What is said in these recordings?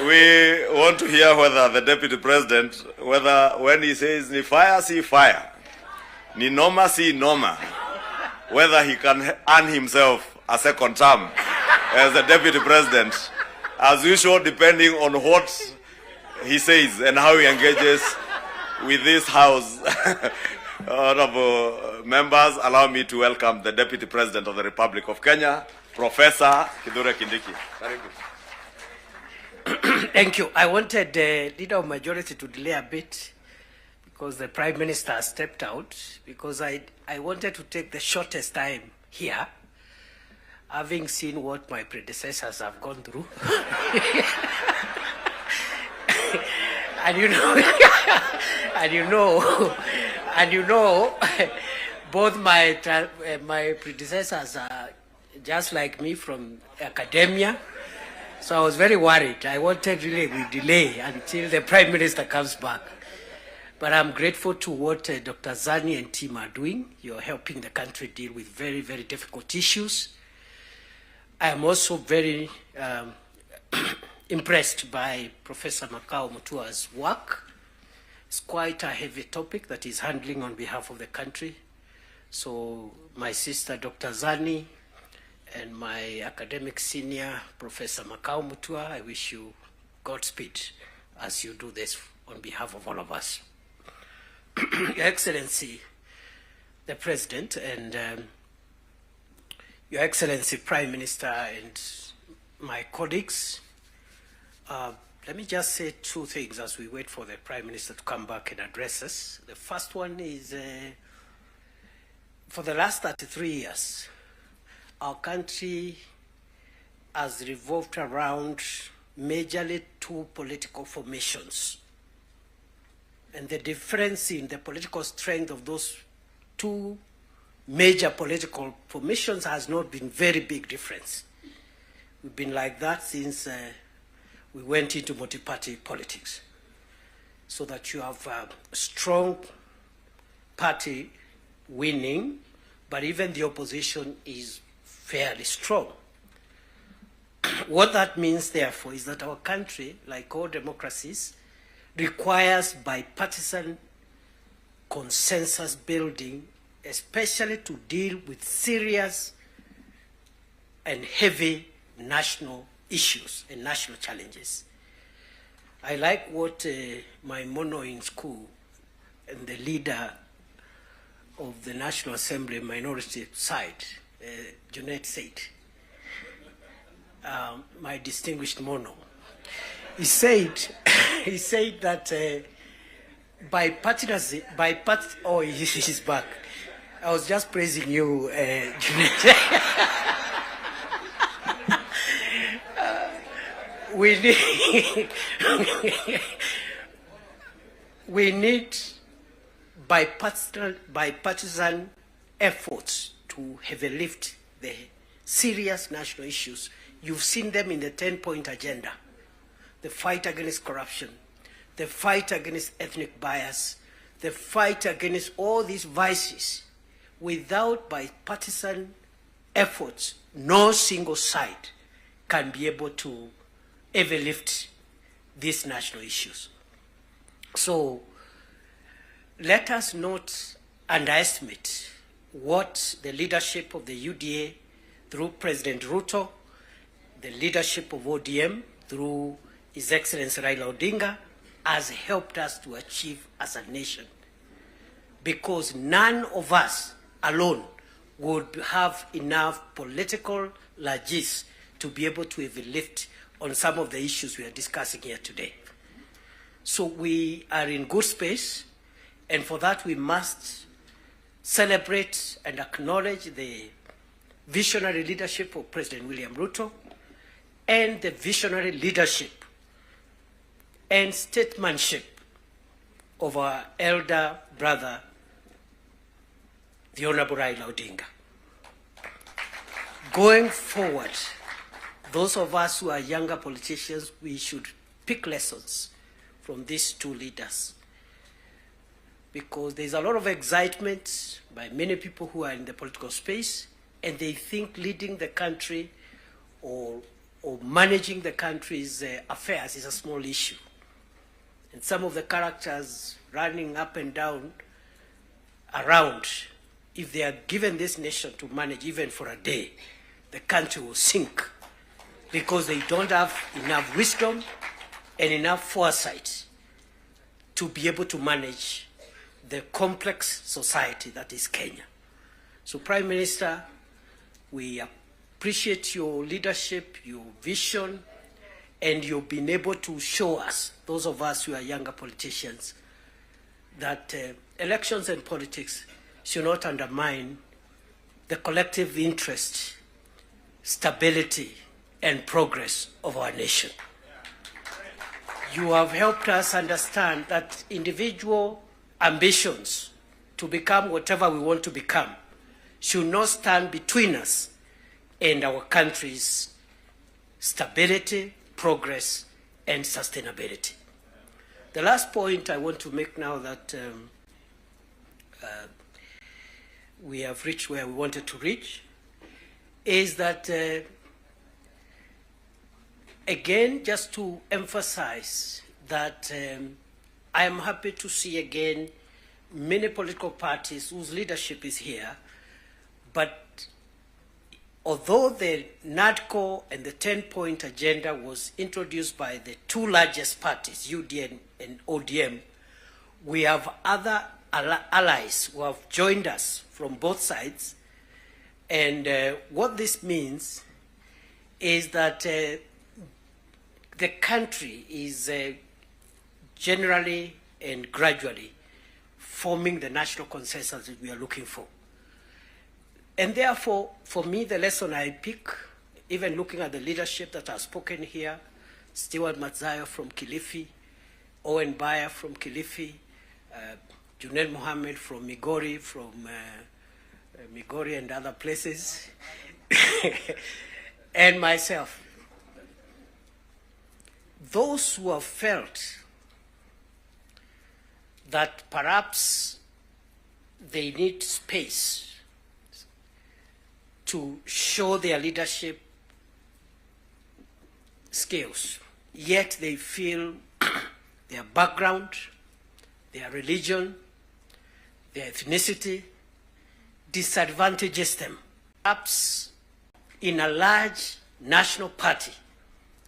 We want to hear whether the Deputy President, whether when he says, ni fire, see fire, ni noma, see noma, whether he can earn himself a second term as the Deputy President, as usual, depending on what he says and how he engages with this House. Honorable members, allow me to welcome the Deputy President of the Republic of Kenya, Professor Kindiki. Thank you. I wanted the Leader of Majority to delay a bit because the Prime Minister stepped out, because I wanted to take the shortest time here, having seen what my predecessors have gone through. and you know, both my predecessors are just like me from academia. So I was very worried. I wanted really we delay until the Prime Minister comes back. But I'm grateful to what Dr. Zani and team are doing. You're helping the country deal with very, very difficult issues. I am also very impressed by Professor Makao Mutua's work. It's quite a heavy topic that he's handling on behalf of the country. So my sister, Dr. Zani, and my academic senior, Professor Makao Mutua, I wish you Godspeed as you do this on behalf of all of us. Your Excellency, the President, and Your Excellency, Prime Minister, and my colleagues, let me just say two things as we wait for the Prime Minister to come back and address us. The first one is, for the last 33 years, our country has revolved around majorly two political formations. And the difference in the political strength of those two major political formations has not been very big difference. We've been like that since we went into multi-party politics. So that you have a strong party winning, but even the opposition is fairly strong. What that means, therefore, is that our country, like all democracies, requires bipartisan consensus building, especially to deal with serious and heavy national issues and national challenges. I like what my mono in school and the leader of the National Assembly minority side, Junet said, my distinguished mono. He said that bipartisanship, oh, he's back. I was just praising you, Junet. We need bipartisan efforts to heavy lift the serious national issues. You've seen them in the 10-point agenda. The fight against corruption, the fight against ethnic bias, the fight against all these vices. Without bipartisan efforts, no single side can be able to ever lift these national issues. So let us not underestimate what the leadership of the UDA through President Ruto, the leadership of ODM through His Excellency Raila Odinga has helped us to achieve as a nation. Because none of us alone would have enough political largesse to be able to even lift on some of the issues we are discussing here today. So we are in good space, and for that we must celebrate and acknowledge the visionary leadership of President William Ruto and the visionary leadership and statesmanship of our elder brother, the Honorable Raila Odinga. Going forward, those of us who are younger politicians, we should pick lessons from these two leaders, because there's a lot of excitement by many people who are in the political space, and they think leading the country or or managing the country's affairs is a small issue. And some of the characters running up and down around, if they are given this nation to manage even for a day, the country will sink because they don't have enough wisdom and enough foresight to be able to manage the complex society that is Kenya. So, Prime Minister, we appreciate your leadership, your vision, and you've been able to show us, those of us who are younger politicians, that elections and politics should not undermine the collective interest, stability, and progress of our nation. You have helped us understand that individual ambitions to become whatever we want to become should not stand between us and our country's stability, progress, and sustainability. The last point I want to make now that we have reached where we wanted to reach is that, again, just to emphasize that I am happy to see again many political parties whose leadership is here, but although the NADCO and the 10-point agenda was introduced by the two largest parties, UDN and ODM, we have other allies who have joined us from both sides. And what this means is that the country is generally and gradually forming the national consensus that we are looking for. And therefore, for me, the lesson I pick, even looking at the leadership that has spoken here, Stewart Matzayo from Kilifi, Owen Baya from Kilifi, Junel Mohammed from Migori, Migori and other places, and myself. Those who have felt that perhaps they need space to show their leadership skills, yet they feel their background, their religion, their ethnicity disadvantages them. Perhaps in a large national party,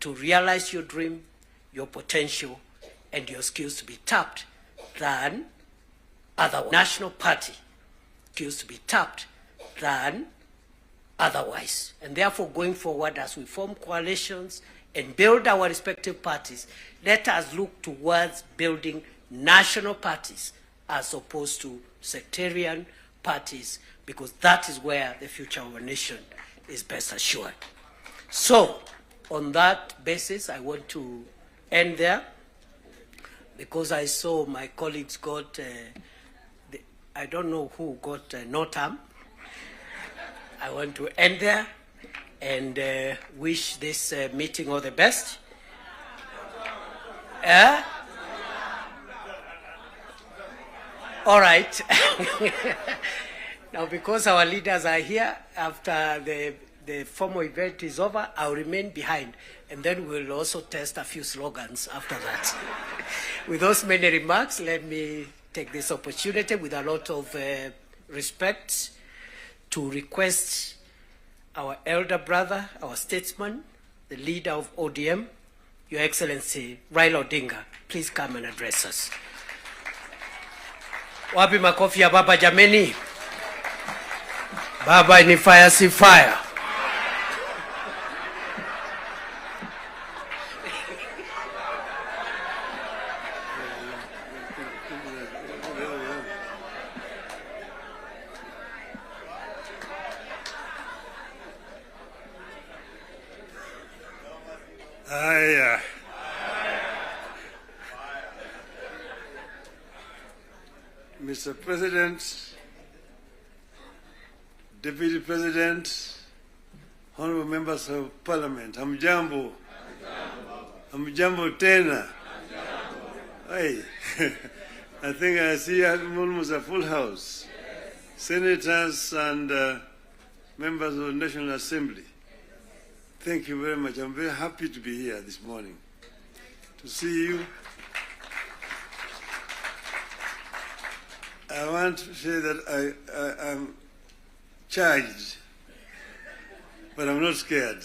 to realize your dream, your potential, and your skills to be tapped than otherwise. National party skills to be tapped than otherwise. And therefore, going forward, as we form coalitions and build our respective parties, let us look towards building national parties as opposed to sectarian parties, because that is where the future of our nation is best assured. So, on that basis, I want to end there, because I saw my colleagues got, I don't know who got no term. I want to end there and wish this meeting all the best. All right. Now, because our leaders are here, after the formal event is over, I'll remain behind, and then we'll also test a few slogans after that. With those many remarks, let me take this opportunity with a lot of respect to request our elder brother, our statesman, the leader of ODM, Your Excellency Raila Odinga, please come and address us. Wapi makofi ya baba jameni? Baba ni fire si fire. Mr. President, Deputy President, honorable members of Parliament, hamjambo. Hamjambo tena. Hey, I think I see almost a full house. Senators and members of the National Assembly. Thank you very much. I'm very happy to be here this morning, to see you. I want to say that I'm charged, but I'm not scared.